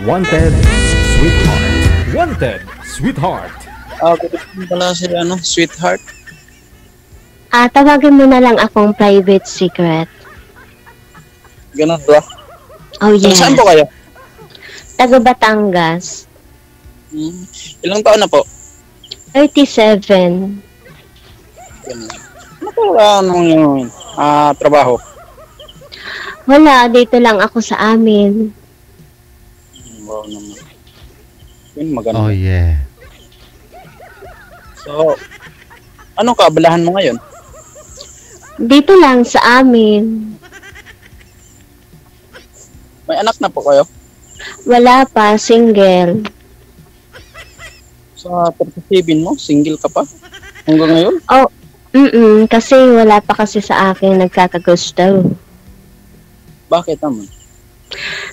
Wanted, sweetheart. Wanted, sweetheart. Good evening pala si sweetheart. Tawagin mo na lang akong private secret. Ganun ba? Oh, yes. Saan po kayo? Taga Batangas. Ilang taon na po? 37. Ganun. Ano po yung trabaho? Wala, dito lang ako sa amin. Wow naman. Yun, maganda. Oh, yeah. So, anong kaabalahan mo ngayon? Dito lang sa amin. May anak na po kayo? Wala pa, single. Sa 37 mo, single ka pa? Hanggang ngayon? Oh, kasi wala pa kasi sa akin nagkakagusto. Bakit naman?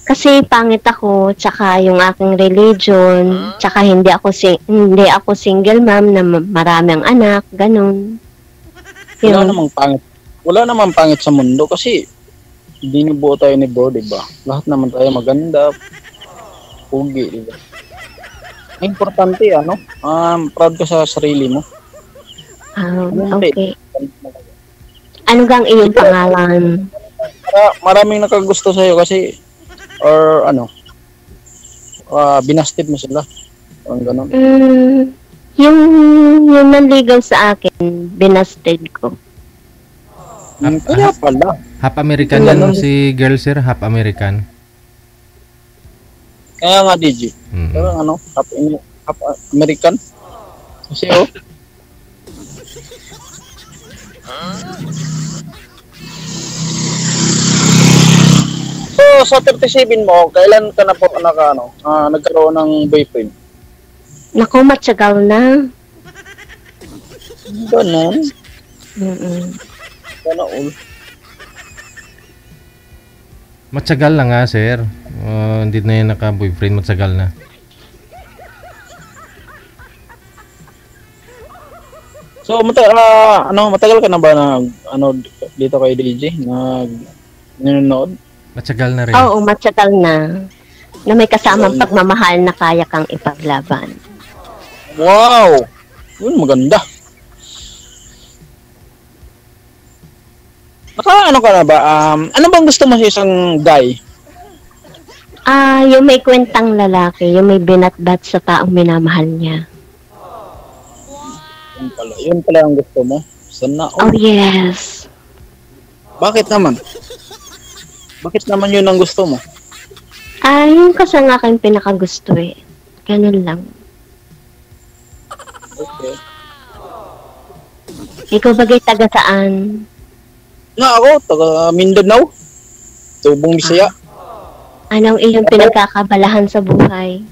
Kasi pangit ako, tsaka yung aking religion, tsaka hindi ako single mom na maraming anak, ganun. Wala namang pangit. Wala namang pangit sa mundo kasi binubuo tayo ni bro, diba? Lahat naman tayo maganda, pugi, diba? Importante, proud ka sa sarili mo. Okay. Ano gang iyong pangalan? Maraming nakagusto sa'yo kasi binastid mo sila. Ang ganun. Yung nanligaw sa akin, binastid ko. Kaya pala. Half American yan si girl, sir. Half American. Kaya nga, DJ. Pero half American. Kasi So, sa 37 mo, kailan ka na po nagkaroon ng boyfriend? Naku, matyagal na. Ganun. Ganun. Matsagal na nga, sir. Hindi na yan naka-boyfriend. Matsagal na. So, matagal ka na ba dito kay DJ? Nanonood? Matsagal na rin. Oo, matyagal na. Na may kasamang pagmamahal na kaya kang ipaglaban. Wow! Yun, maganda. Ka na ba? Ano bang gusto mo sa isang guy? Yung may kwentang lalaki, yung may binatbat sa taong minamahal niya. Yun pala ang gusto mo? Sana. Oh, yes. Bakit naman? Bakit naman yun ang gusto mo? Yung kasi ang aking pinakagusto eh. Ganun lang. Okay. Ikaw bagay taga saan? Ako, taga Mindanao. Tubong Bisaya. Anong iyong pinagkakabalahan sa buhay?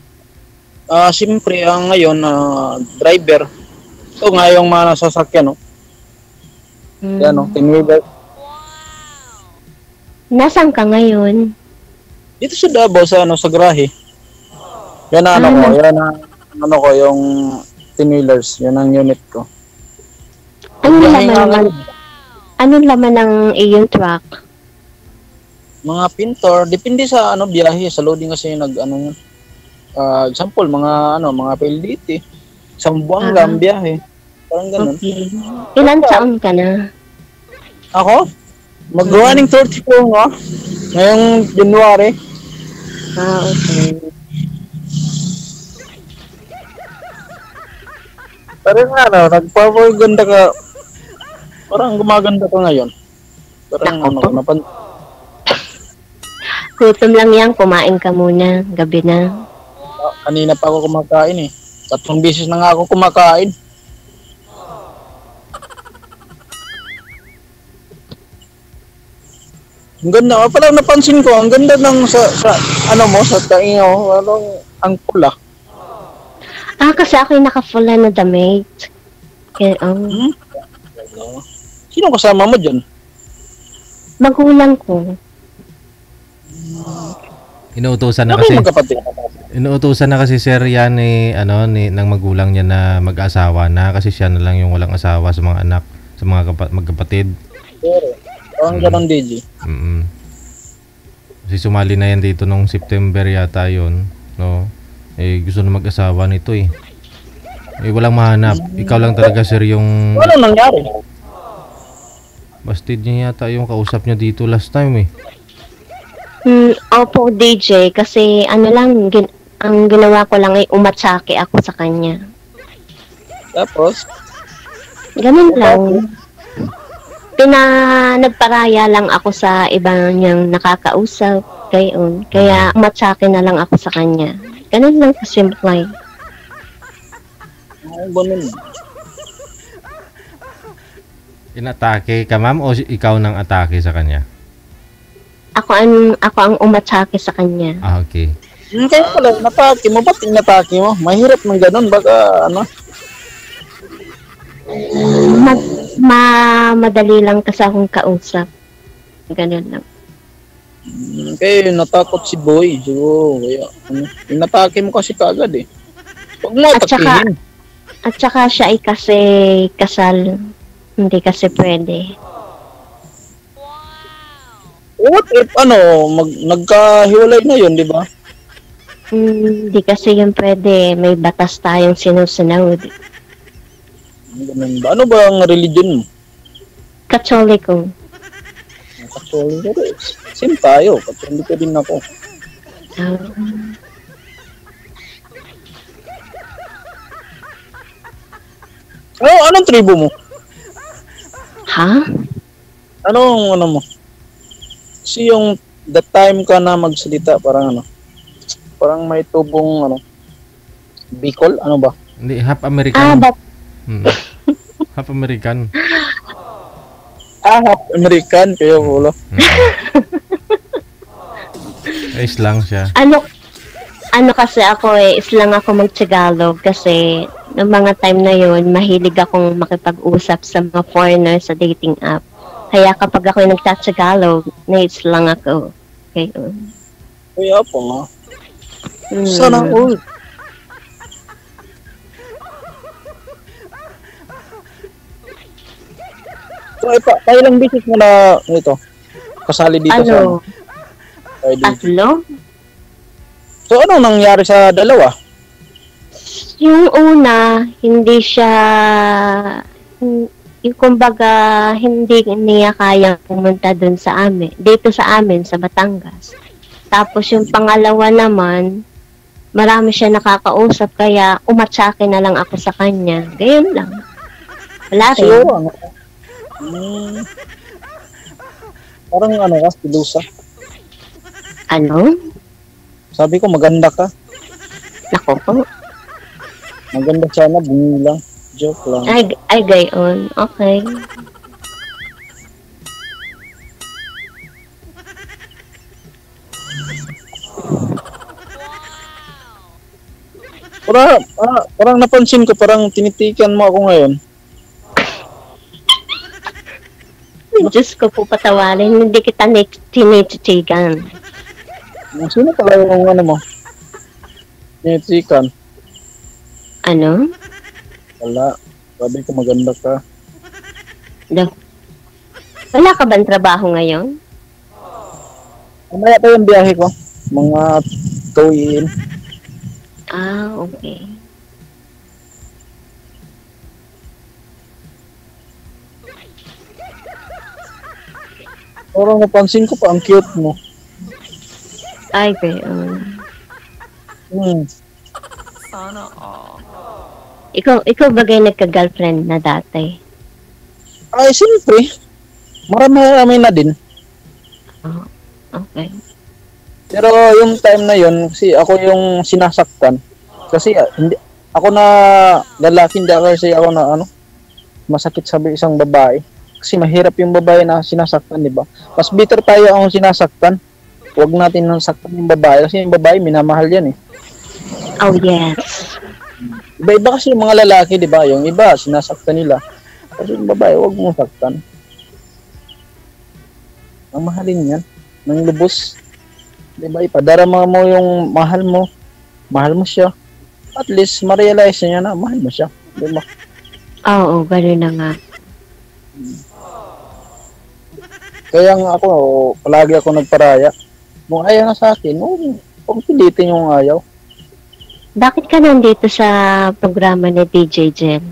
Siyempre, ngayon, driver. Ito nga yung mga nasasakyan, no? Yan, no? Tinwiber. Nasaan ka ngayon? Dito sa Davao, sa Grahe. Yan yung Tinwheelers. Yan ang unit ko. Anong laman ng iyong truck? Mga pintor, depende sa biyahe, sa loading kasi example, mga PLDT. Isang buwan lang biyahe. Parang ganun. Okay. Ilan taon ka na? Ako? Mag-running 34 nga. Ngayong January. Okay. Pero nga, ganda ka. Parang gumaganda ka ngayon. Parang Gutom lang yan, kumain ka muna. Gabi na. Kanina pa ako kumakain eh. 3 beses na nga ako kumakain. Ang ganda. Parang napansin ko, ang ganda ng sa tainga mo. Ang pula. Kasi ako yung naka-full na damit. Kaya, Sino kasama mo dyan? magulang ko. Inuutosan na Okay, kasi. magkapatid. Inuutosan na kasi sir yan ng magulang niya na mag-asawa na kasi siya na lang yung walang asawa sa mga anak, sa mga magkapatid. Pero, parang ganun, DJ. Kasi sumali na yan dito nung September yata yun. no? Eh, gusto na mag-asawa nito eh. Eh, walang mahanap. Ikaw lang talaga, sir, yung... Ano nangyari? Bastid niya yata yung kausap niya dito last time eh. Opo, DJ, kasi ano lang, ang ginawa ko lang ay umatsake ako sa kanya. Tapos, Ganun lang. Nagparaya lang ako sa iba niyang nakakausap. Gayon. Kaya umatsake na lang ako sa kanya. Ganun lang kasimple. ganun. Inatake ka, ma'am, o ikaw nang atake sa kanya? Ako ang umatsake sa kanya. Ah, okay. Kaya pala, natake mo, ba't inatake mo? Mahirap man ganun, baka ano. Madali lang kasi akong kausap. Ganun lang. Kaya natakot si Boy. Siguro, kaya, ano, inatake mo kasi kagad eh. Huwag mo atakihin. At saka siya ay kasi kasal. Hindi kasi pwede. What if, nagkahiwalay na yun, di ba? Hindi kasi yun pwede. May batas tayong sinusunod. Ganun ba? Ano ba ang religion mo? Katoliko. Katoliko. Same tayo. Katoliko din ako. Anong tribo mo? Ha? Ano mo? Kasi yung the time ka na magsalita, parang may tubong, Bicol, ano ba? Hindi, half American. But Half American. Half American, kaya wala. Is lang siya. ano kasi ako islang ako mag-Tagalog kasi noong mga time na yun, mahilig akong makipag-usap sa mga foreigner sa dating app. Kaya kapag ako nagta-Tagalog, na-islang ako. Kaya po nga. Sana all. So, tayo lang bisis mo na ito. Kasali dito sa Tatlo? So, anong nangyari sa dalawa? Yung una, hindi siya, yung kumbaga, hindi niya kayang pumunta dun sa amin, dito sa amin, sa Batangas. Tapos yung pangalawa naman, marami siya nakakausap, kaya umatsake na lang ako sa kanya. Gayon lang. Wala rin. So, parang ka, pilusa. Ano? Sabi ko, maganda ka. Nako po. Maganda sana, bunyi lang. Joke lang. Ay gayon. Okay. Parang napansin ko, parang tinitikan mo ako ngayon. Diyos ko po patawarin, hindi kita tinititigan. Sino pala yung mo? Tinitikan. Ano? Wala. Sabi ko maganda ka. Wala ka bang trabaho ngayon? Mamaya pa yung biyahe ko. Mga tuwiin. Okay. Parang napansin ko pa, ang cute mo. Ay, gayon. Sana all. Ikaw bagay nagka-girlfriend na dati? Ay, siyempre. Marami na din. Okay. Pero yung time na yun, kasi ako yung sinasaktan. Kasi hindi ako na lalaki, hindi kasi ako na masakit sabi isang babae. Kasi mahirap yung babae na sinasaktan, di ba? Mas bitter tayo ang sinasaktan. Huwag natin nang saktan yung babae kasi yung babae minamahal yan eh. Oh, yes. Iba-iba kasi yung mga lalaki, di ba? Yung iba, sinasaktan nila. Kasi yung babae, huwag mong saktan. Ang mahalin yan. Nang lubos. Di ba? Ipadarama mo yung mahal mo. Mahal mo siya. At least, ma-realize niya na mahal mo siya. Di ba? Oo, gano'n na nga. Kaya nga ako, palagi ako nagparaya. Kung ayaw na sa akin, huwag pilitin yung ayaw. Bakit ka nandito sa programa ni DJ Jen?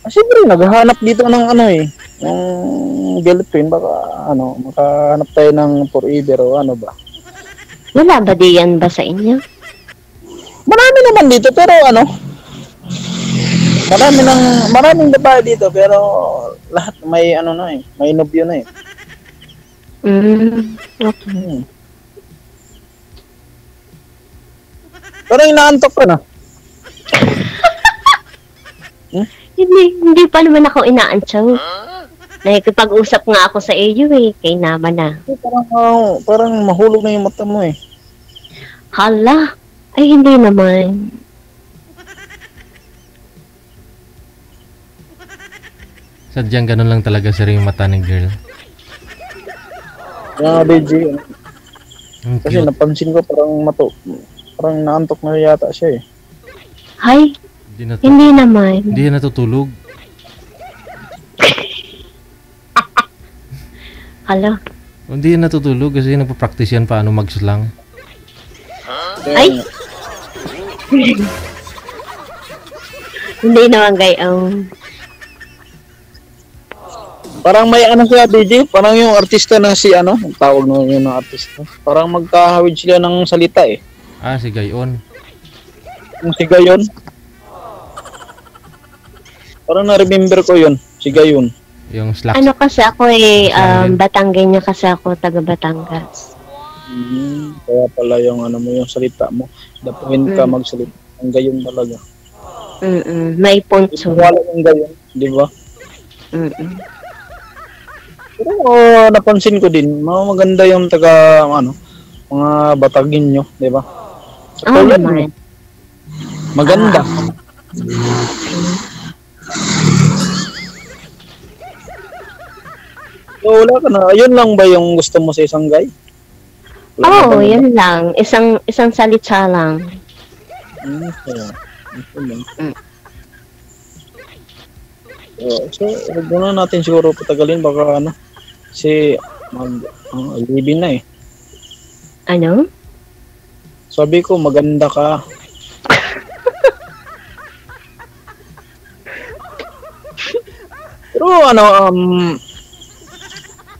Siyempre, naghahanap dito ng ano eh, ng girlfriend, baka ano, makahanap tayo ng forever o ano ba. Wala ba diyan ba sa inyo? Marami naman dito, pero ano, maraming babae dito, pero lahat may ano na eh, may nobyo na eh. Okay. Pero inaantok ka na. Hindi pa naman ako inaantsaw. Nakikipag-usap nga ako sa iyo eh, kay naman na. Parang mahulog na yung mata mo eh. Hala, ay hindi naman. Sadyang ganun lang talaga sir yung mata ng girl. Kaya BG, Ang kasi cute. napansin ko parang naantok na yata siya eh. Hay, hindi naman. Hindi yan natutulog. Hala, Hindi yan natutulog kasi nagpa-practice yan paano mag-slang. ay. Hindi naman gayong. Parang may ano siya BG, parang yung artista na si ano, ang tawag naman yun ng artista. Parang magkahawid sila ng salita eh. Ah, si Gayon. Yung si Gayon. Parang na-remember ko yun, si Gayon. Yung slack. Ano kasi ako eh, Batanggenya kasi ako, taga Batangas. Kaya pala yung ano mo, yung salita mo. Dapuhin ka magsalita. Ang Gayon talaga. May punso. Wala yung Gayon, di ba? Pero napansin ko din, maganda yung taga, ano, mga Bataginyo, di ba? Oo naman. Maganda. So, wala ka na. Ayun lang ba yung gusto mo sa isang guy? Oo, yan lang. Isang salita lang. So, huwag muna natin siguro patagalin, baka ano, kasi alibin na eh. Ano? Sabi ko, maganda ka. Pero ano,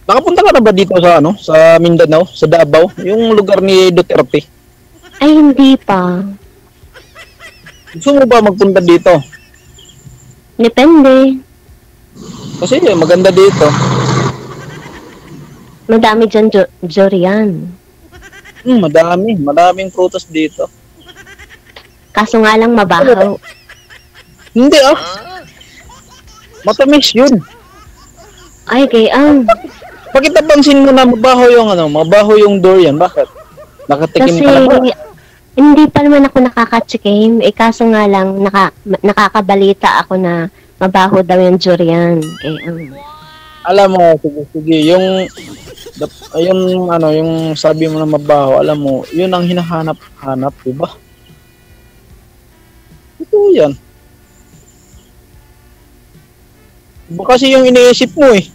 nakapunta ka na ba dito sa ano, sa Mindanao, sa Davao, yung lugar ni Duterte? Ay, hindi pa. Gusto mo ba magpunta dito? Depende. Kasi maganda dito. Madami dyan durian. Madaming prutas dito. Kaso nga lang mabaho. Hindi matamis yun. Ay, gayang. Bakit napansin mo na mabaho yung durian? Bakit? Nakatikim Kasi ka na ba? hindi pa naman ako nakakatsikim. Kaso nga lang nakakabalita ako na mabaho daw yung durian. Gayang. Alam mo, sige, yung sabi mo na mabaho, alam mo, yun ang hinahanap-hanap, di ba? Ito yan. Iba kasi yung iniisip mo eh.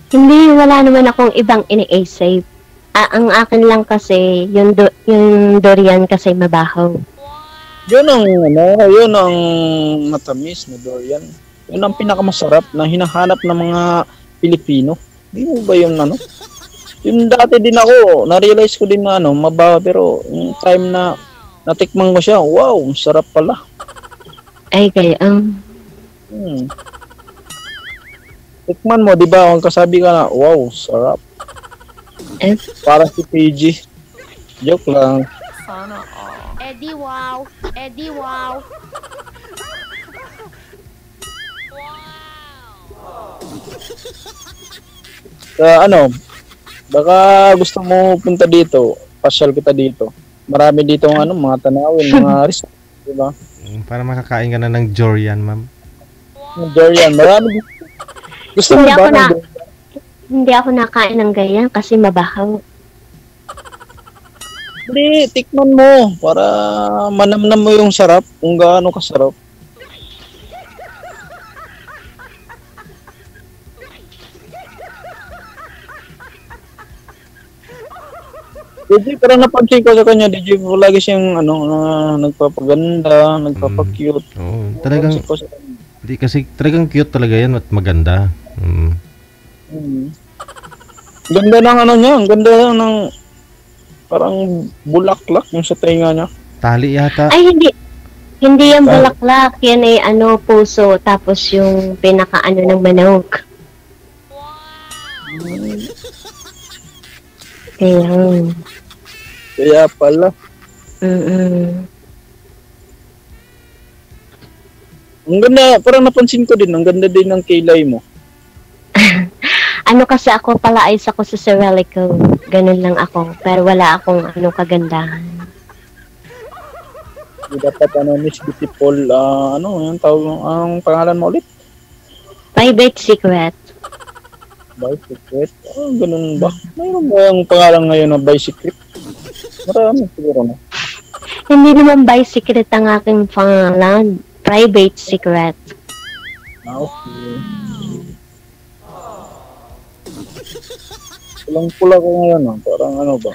Hindi, wala naman akong ibang iniisip. Ang akin lang kasi, yung durian kasi mabaho. Yun ang matamis na durian. Yun ang pinakamasarap na hinahanap ng mga Pilipino. Di mo ba yung ano? Yung dati din ako, na-realize ko din na mabaho, pero yung time na natikman ko siya, wow, sarap pala. Ay, gayang. Tikman mo, di ba? Ang kasabi ka na, wow, sarap. Para si PG. Joke lang. Sana all. Eddie wow. Eddie wow. Baka gusto mo punta dito, pasyal kita dito. Marami dito mga tanawin, mga resort, di ba? Para makakain ka na ng durian, ma'am. Durian, marami dito. Gusto mo ba ng durian? Hindi ako nakain ng ganyan kasi mabaho. Hindi, tikman mo para manamnam mo yung sarap, kung gaano kasarap. DJ, parang napansin ko sa kanya, DJ, lagi siyang, nagpapaganda, nagpapacute. Oo, talagang, Napansin ko sa kanya. di kasi talagang cute talaga yan at maganda. Ganda ng niya, ang ganda ng parang bulaklak yung sa tenga niya. Tali yata. Ay, hindi yan bulaklak. Yan ay puso. Tapos yung pinaka ng manok. Ayan. Kaya pala. Ang ganda, parang napansin ko din, ang ganda din ng kilay mo. Kasi ako pala ayos ako sa Cerelico. Ganun lang ako. Pero wala akong kagandahan. Dapat Miss Beautiful, yung tawag, ang pangalan mo ulit? Private secret. Bicyclet? Ganun ba? Mayroon ba yung pangalan ngayon na bicyclet? Marami siguro na. Hindi naman by secret ang aking pangalan. Private secret. Okay. Pulang-pula ko ngayon, parang ba?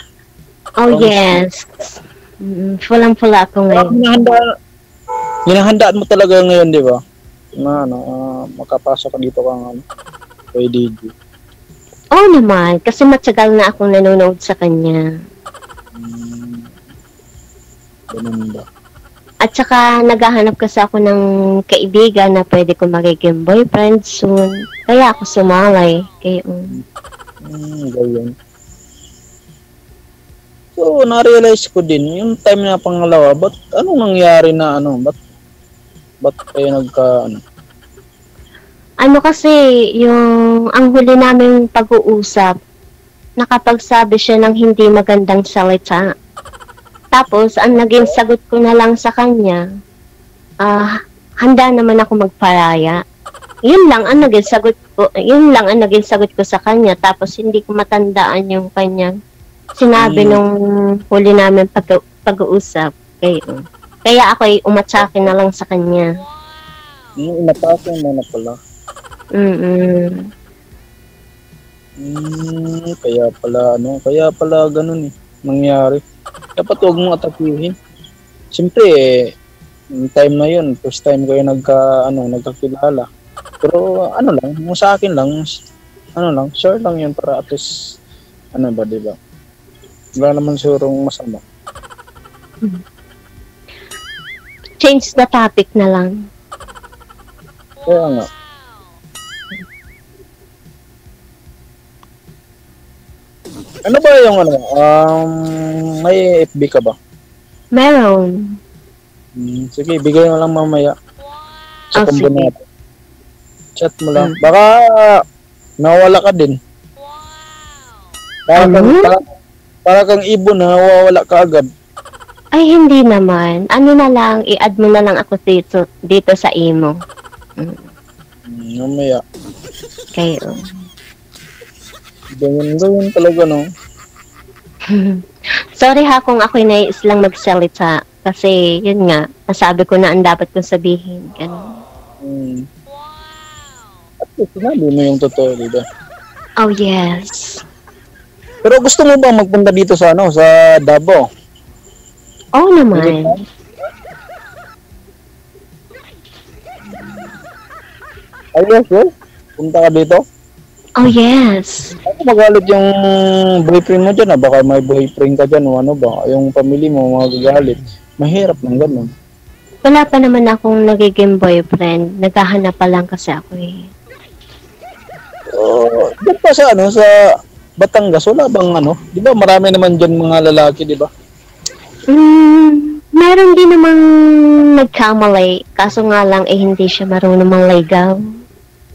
Oh, yes. Pulang-pula ako ngayon. Hinahandaan mo talaga ngayon, di ba? Na, makapasok ka dito kay DJ. Oo naman, kasi matyagal na akong nanonood sa kanya. Ganun ba? At saka naghahanap kasi ako ng kaibigan na pwede ko magiging boyfriend soon. Kaya ako sumalay. Ganyan. So, na-realize ko din, yung time na pangalawa, anong nangyari na ba't kayo kasi, ang huli naming pag-uusap, nakapagsabi siya ng hindi magandang salita. Tapos, ang naging sagot ko na lang sa kanya, handa naman ako magparaya. Yun lang ang naging sagot ko sa kanya. Tapos, hindi ko matandaan yung kanyang sinabi nung huli namin pag-uusap. Kaya ako ay umatsake na lang sa kanya. Inatake mo na pala. Kaya pala ganun nangyari. Dapat huwag mong atakihin. Siyempre, yung time na yun, first time kayo nagkakilala. Pero lang, sa akin lang, share lang yun para at least, diba? Wala naman sigurong masama. Change the topic na lang. Kaya nga. Ano ba yung may FB ka ba? Meron. Sige, bigay mo lang mamaya. Sa sige. natin. Chat mo lang. Baka nawala ka din. Para kang ibon na nawawala ka agad. Ay, hindi naman. Na lang, i-add mo na lang ako dito sa imo. Mamaya. Kayo. Ganyan talaga, no? Sorry kung ako'y nais lang magsalita. Kasi, yun nga, nasabi ko na ang dapat kong sabihin. Ganun. At sinabi mo yung totoo, diba? Oh, yes. Pero gusto mo ba magpunta dito sa Davao? Oo naman. Ayos, punta ka dito? Oh, yes. Ako magalit yung boyfriend mo dyan, baka may boyfriend ka dyan, o yung family mo magagalit. Mahirap ng ganun. Wala pa naman akong nagiging boyfriend. Naghahanap pa lang kasi ako Diyan pa sa Batangas, wala bang di ba marami naman dyan mga lalaki, di ba? Meron din namang nagkamali. Kaso nga lang, hindi siya marunong mangligaw.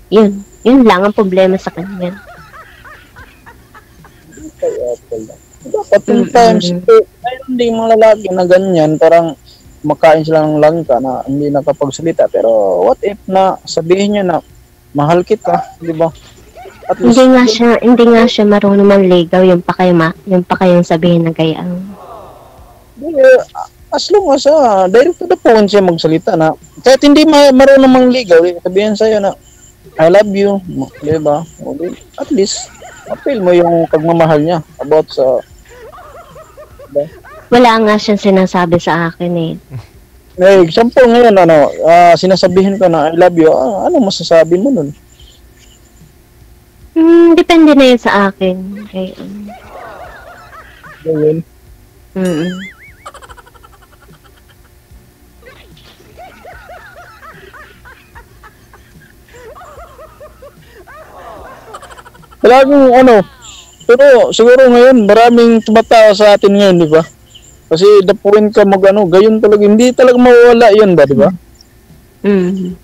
Yun lang ang problema sa kanya. Kaya pala. Dapat yung times, mayroon din mga lalaki na ganyan, parang makain sila ng langka na hindi nakapagsalita. Pero what if na sabihin niya na mahal kita, di ba? Hindi nga siya marunong manligaw, yung pa kayong sabihin na gayaan. As long as direct to the point siya magsalita na kahit hindi marunong mangligaw, sabihin sa'yo na I love you, di ba? At least appeal mo yung pagmamahal niya about sa Wala nga siyang sinasabi sa akin eh. Eh, example ngayon, sinasabihin ko na I love you, ano masasabi mo nun? Depende na yun sa akin. Okay. Ganyan. Mm. Talagang pero siguro ngayon maraming tumatawa sa atin ngayon, di ba? Kasi the point ka gayon talaga, hindi talaga mawawala yun ba, di ba? Mm.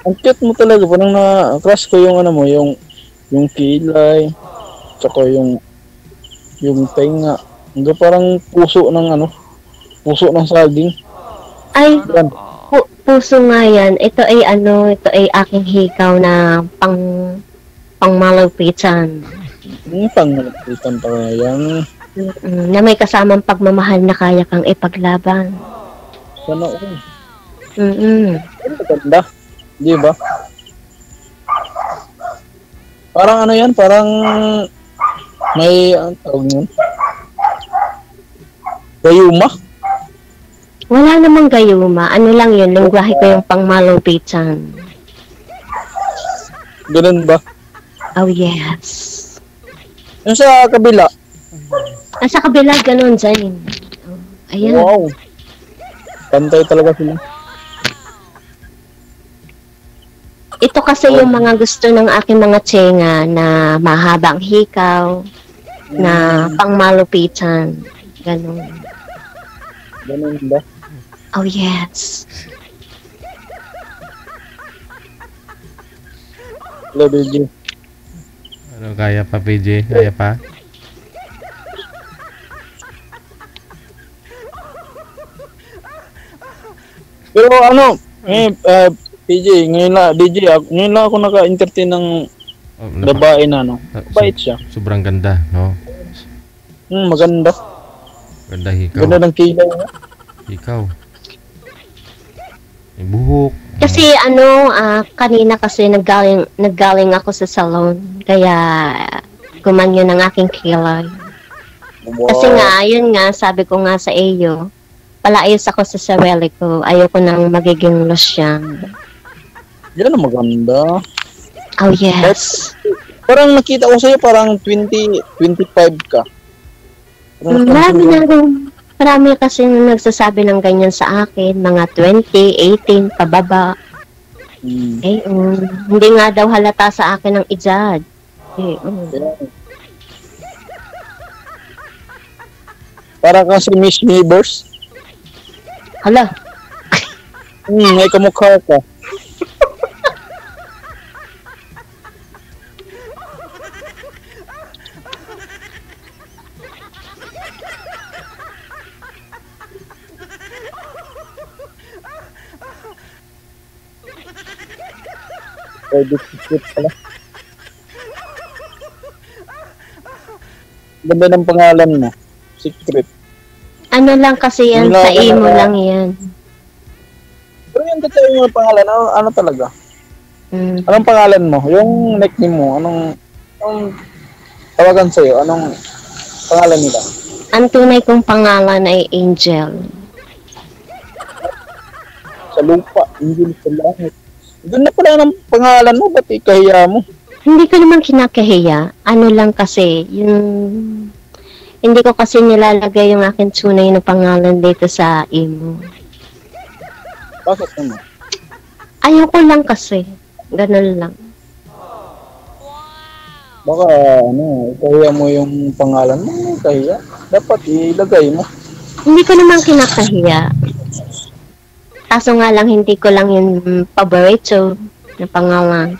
Ang cute mo talaga, parang na-crush ko yung yung kilay, tsaka yung tenga. Hanggang parang puso ng saging. Ay, Yan. puso nga yan. Ito ay aking hikaw na pangmalupitan. Pangalapitan pa kaya yan. Na may kasamang pagmamahal na kaya kang ipaglaban. Sana Mm. Ang maganda. Di ba? Parang yan, parang may, ang tawag yun? Gayuma? Wala namang gayuma. Ano lang yun, lingwahe ko yung pangmalupitan. Ganun ba? Oh, yes. Yung sa kabila. Sa kabila, ganun, Zain. Oh, ayan. Wow. Pantay talaga sila. Ito kasi yung mga gusto ng aking mga tsenga na mahabang hikaw, na pangmalupitan. Ganun. Ganun ba? Oh, yes. Hello, BG. Ano, kaya pa, PJ? Kaya pa? Pero PJ, ngayon lang ako naka-entertain ng babae na, Bait siya. Sobrang ganda, no? Maganda. Ganda hikaw. Ganda ng kilay niya. Ikaw. May buhok. Kasi kanina kasi naggaling ako sa salon. Kaya gumanyo ng aking kilay. Wow. Kasi nga, ayun nga, sabi ko nga sa iyo, palaayos ako sa sarili ko. Ayoko nang magiging losyang. Yan ang maganda. Oh, yes. Parang nakita ko sa'yo, parang 25 ka. Marami kasi nagsasabi ng ganyan sa akin. Mga 20, 18, pababa. Hindi nga daw halata sa akin ang edad. Parang kang si Miss Neighbors. Hala. May kamukha ka. Secret pala. Ganda ng pangalan mo. Secret. Ano lang kasi yan, sa imo lang yan. Pero yung totoo yung pangalan, ano talaga? Anong pangalan mo? Yung nickname mo, anong tawagan sa'yo? Anong pangalan nila? Ang tunay kong pangalan ay Angel. Sa lupa, Angel sa langit. Doon na pala ng pangalan mo, ba't ikahiya mo? Hindi ko naman kinakahiya. Ano lang kasi, hindi ko kasi nilalagay yung aking tunay na pangalan dito sa imo. Bakit naman? Ayoko lang kasi. Ganun lang. Baka, ikahiya mo yung pangalan mo, ikahiya. Dapat ilagay mo. Hindi ko naman kinakahiya. Kaso nga lang, hindi ko lang yung paborito na pangalan.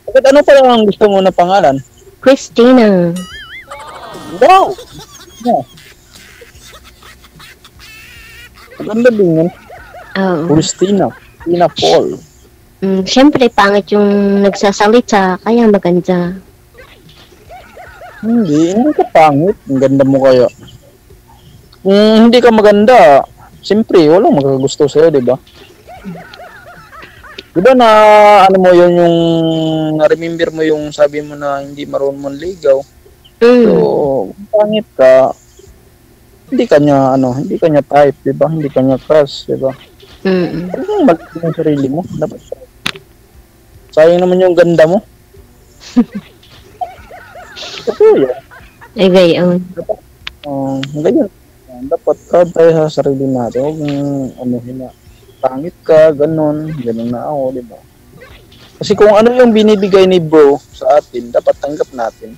Bakit ano pa lang ang gusto mo na pangalan? Christina. Wow! Yeah. Maganda din yun. Oh. Christina. Christina Paul. Siyempre, pangit yung nagsasalita, kaya maganda. Hindi ka pangit. Ang ganda mo kaya. Kung hindi ka maganda, siyempre, walang magkagusto sa'yo, di ba? Di ba na ano mo yun yung na-remember mo yung sabi mo na hindi marunong manligaw. So, kung pangit ka, hindi kanya type, di ba? Hindi kanya crush, di ba? Huwag mong malitin yung sarili mo. Dapat sayang naman yung ganda mo. Kasi yan. Ay, gayon. Ganyan. Dapat proud tayo sa sarili natin. Huwag mong pangit ka, ganun na ako, di ba? Kasi kung ano yung binibigay ni bro sa atin, dapat tanggap natin.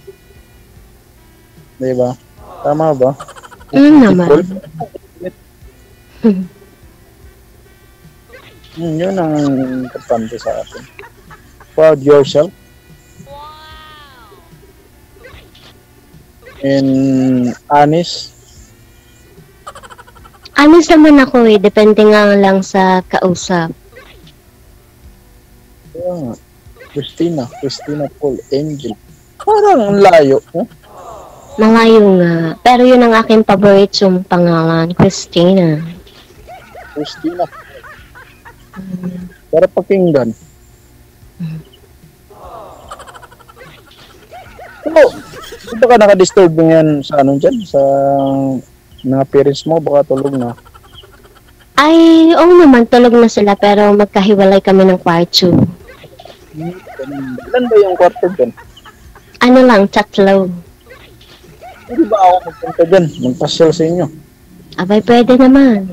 Di ba? Tama ba? Naman. Yun ang importante sa atin. Proud yourself. And honest. Honest naman ako depende nga lang sa kausap. Yeah. Christina Paul Angel. Parang ang layo. Malayo nga. Pero yun ang aking favorite yung pangalan, Christina. Para pakinggan. So, di ba ka nakadisturb mo yan sa dyan? Sa mga parents mo, baka tulog na. Ay, oo naman, tulog na sila pero magkahiwalay kami ng kwarto. Ilan ba yung kwarto dyan? Ano lang, tatlo. Hindi ba ako magpunta dyan? Magpasyal sa inyo? Abay, pwede naman.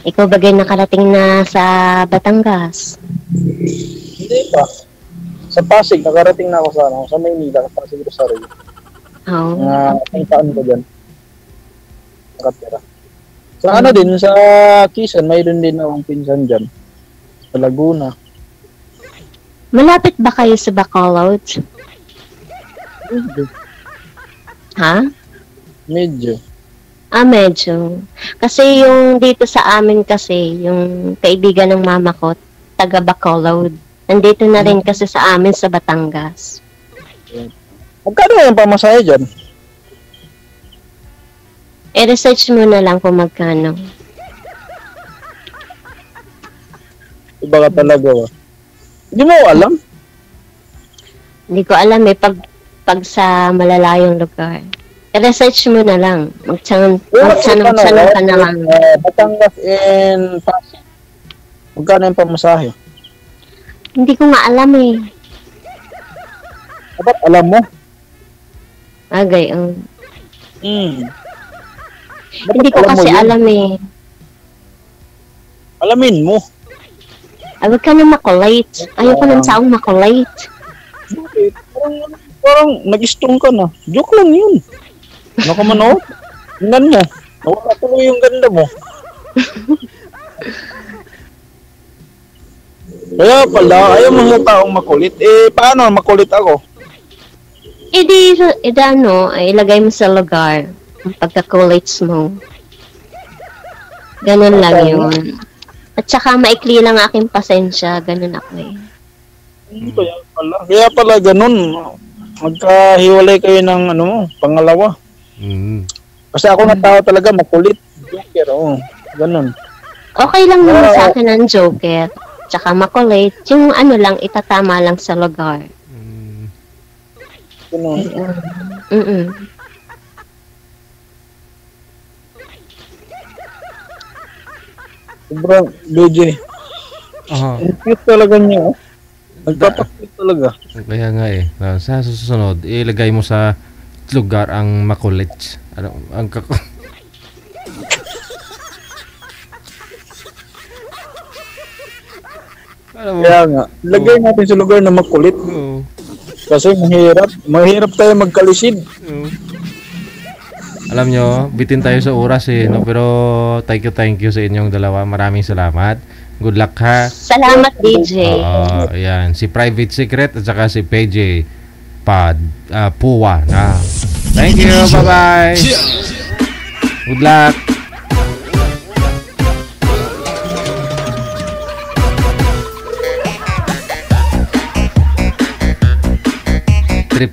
Ikaw bagay nakarating na sa Batangas? Hindi pa. Sa Pasig, nakarating na ako sa Maynila, sa Pasig Rosario. Oo. Ang taon ko dyan. Nakatira. Sa din, sa Quezon, mayroon din akong pinsan dyan. Sa Laguna. Malapit ba kayo sa Bacolod? Medyo. Ha? Medyo. Medyo. Kasi yung dito sa amin kasi, yung kaibigan ng mama ko, taga Bacolod. Nandito na rin kasi sa amin sa Batangas. Magkano yung pamasahe dyan? I-research mo na lang kung magkano. Iba ka talaga ba? Hindi mo alam? Hindi ko alam pag sa malalayong lugar. I-research mo na lang. Magtanong ka na lang. Batangas and Pasig. Magkano yung pamasahe? Hindi ko nga alam Dapat alam mo. Gayon. Hindi ko alam kasi alam Alamin mo. Huwag ka na makulate. Ayoko ng taong makulate. Bakit? Parang nag-stone ka na. Joke lang yun. Ano ka manood? Tingnan mo. Nawala tuloy yung ganda mo. Kaya pala, ayaw mo sa taong makulit. Paano makulit ako? Ilagay mo sa lugar ang pagka-collates mo. Ganun lang yun. At saka maikli lang aking pasensya. Ganun ako Kaya pala ganun. Magkahiwalay kayo ng pangalawa. Kasi ako na tao talaga makulit. Joker, ganun. Okay lang naman sa akin ang joker. Tsaka makulit. Yung lang, itatama lang sa lugar. Ganun. Sobrang, BJ. Ang cute talaga niya. Nagpapakit talaga. Kaya nga sa susunod, ilagay mo sa lugar ang makulit. Kaya nga, lagay natin sa lugar na makulit. Kasi mahirap tayo magkalisid. Alam nyo, bitin tayo sa oras no? Pero thank you sa inyong dalawa. Maraming salamat. Good luck ha. Salamat DJ. Ayan, si Private Secret at saka si PJ Puwa na. Thank you, bye-bye. Good luck.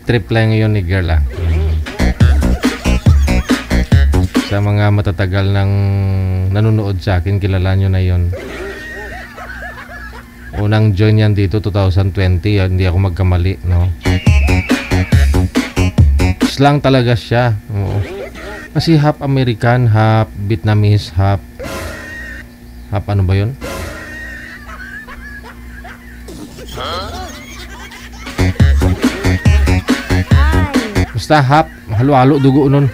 Trip lang yun ni girl Sa mga matatagal ng nanonood sa akin, kilala nyo na yun. Unang join yan dito 2020, hindi ako magkamali, no? Slang talaga siya. Oo. Kasi half American, half Vietnamese, half ano ba 'yon? Basta half, halo-halo dugo nun.